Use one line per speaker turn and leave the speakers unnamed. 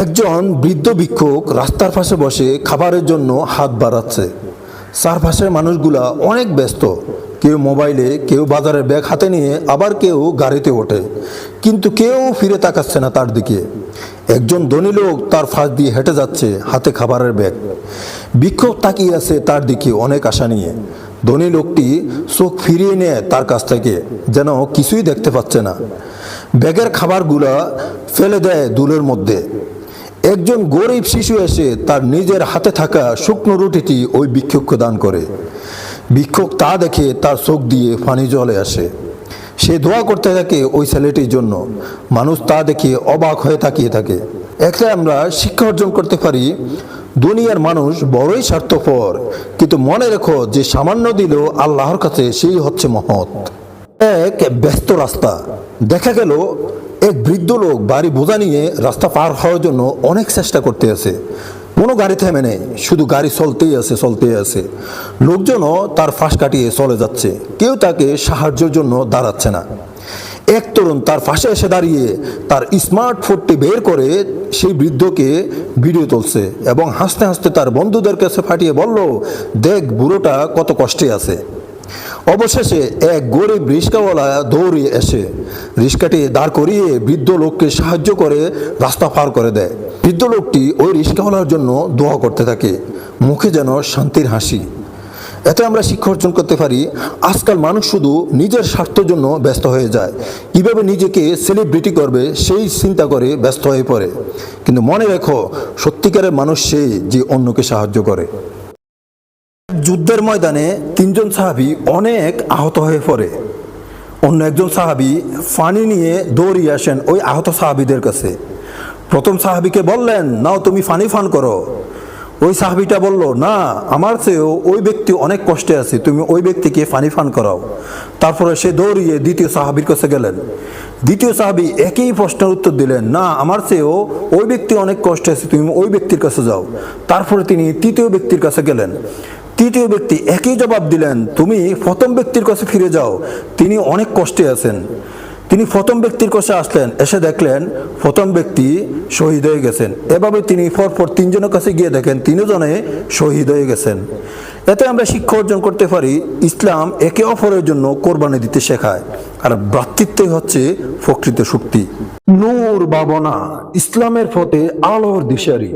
একজন বৃদ্ধ ভিক্ষুক রাস্তার পাশে বসে খাবারের জন্য হাত বাড়াচ্ছে। চারপাশের মানুষগুলা অনেক ব্যস্ত, কেউ মোবাইলে, কেউ বাজারের ব্যাগ হাতে নিয়ে, আবার কেউ গাড়িতে ওঠে, কিন্তু কেউ ফিরে তাকাচ্ছে না তার দিকে। একজন ধনী লোক তার ফাঁস দিয়ে হেঁটে যাচ্ছে, হাতে খাবারের ব্যাগ। ভিক্ষুক তাকিয়ে আছে তার দিকে অনেক আশা নিয়ে। ধনী লোকটি চোখ ফিরিয়ে নেয় তার কাছ থেকে, যেন কিছুই দেখতে পাচ্ছে না। ব্যাগের খাবারগুলা ফেলে দেয় ধুলোর মধ্যে। একজন গরিব শিশু এসে তার নিজের হাতে থাকা শুকনো রুটিটি ওই ভিক্ষুককে দান করে। ভিক্ষুক তা দেখে তার চোখ দিয়ে পানি জলে আসে। সে দোয়া করতে থাকে ওই ছেলেটির জন্য। মানুষ তা দেখে অবাক হয়ে তাকিয়ে থাকে। এতে আমরা শিক্ষা অর্জন করতে পারি, দুনিয়ার মানুষ বড়ই স্বার্থপর, কিন্তু মনে রেখো যে সামান্য দিলেও আল্লাহর কাছে সেই হচ্ছে মহৎ। এক ব্যস্ত রাস্তা, দেখা গেল এক বৃদ্ধ লোক বাড়ি বোঝা নিয়ে রাস্তা পার হওয়ার জন্য অনেক চেষ্টা করতে আছে। কোনো গাড়ি থেমে নেই, শুধু গাড়ি চলতেই আছে। লোকজনও তার ফাঁস কাটিয়ে চলে যাচ্ছে, কেউ তাকে সাহায্যের জন্য দাঁড়াচ্ছে না। এক তরুণ তার পাশে এসে দাঁড়িয়ে তার স্মার্টফোনটি বের করে সেই বৃদ্ধকে ভিডিও তুলছে এবং হাসতে হাসতে তার বন্ধুদের কাছে ফাটিয়ে বলল, দেখ বুড়োটা কত কষ্টে আছে। অবশেষে এক গরিব রিক্সাওয়ালা দৌড়ে এসে রিক্সাটি দাঁড় করিয়ে বৃদ্ধ লোককে সাহায্য করে রাস্তা পার করে দেয়। বৃদ্ধ লোকটি ওই রিক্সাওয়ালার জন্য দোয়া করতে থাকে, মুখে যেন শান্তির হাসি। এতে আমরা শিক্ষা অর্জন করতে পারি, আজকাল মানুষ শুধু নিজের স্বার্থের জন্য ব্যস্ত হয়ে যায়, কিভাবে নিজেকে সেলিব্রিটি করবে সেই চিন্তা করে ব্যস্ত হয়ে পড়ে। কিন্তু মনে রেখো, সত্যিকারের মানুষ সে যে অন্যকে সাহায্য করে। যুদ্ধের ময়দানে তিনজন সাহাবী অনেক আহত হয়ে পড়ে। অন্য একজন সাহাবী পানি নিয়ে দৌড়িয়ে আসেন ওই আহত সাহাবীদের কাছে। প্রথম সাহাবীকে বললেন, নাও তুমি পানি পান করো। ওই সাহাবীটা বলল, না, আমার চেয়েও ওই ব্যক্তি অনেক কষ্টে আছে, তুমি ওই ব্যক্তিকে পানি পান করাও। তারপরে সে দৌড়িয়ে দ্বিতীয় সাহাবীর কাছে গেলেন। দ্বিতীয় সাহাবী একই প্রশ্নের উত্তর দিলেন, না, আমার চেয়েও ওই ব্যক্তি অনেক কষ্টে আছে, তুমি ওই ব্যক্তির কাছে যাও। তারপরে তিনি তৃতীয় ব্যক্তির কাছে গেলেন। তৃতীয় ব্যক্তি একই জবাব দিলেন, তুমি প্রথম ব্যক্তির কাছে ফিরে যাও, তিনি অনেক কষ্টে আছেন। তিনি প্রথম ব্যক্তির কাছে আসলেন, এসে দেখলেন প্রথম ব্যক্তি শহীদ হয়ে গেছেন। এভাবে তিনি পরপর তিনজনের কাছে গিয়ে দেখেন তিনজনে শহীদ হয়ে গেছেন। এতে আমরা শিক্ষা অর্জন করতে পারি, ইসলাম একে অপরের জন্য কোরবানি দিতে শেখায়, আর ভ্রাতৃত্বই হচ্ছে প্রকৃত শক্তি। নূর ভাবনা, ইসলামের পথে আলোর দিশারি।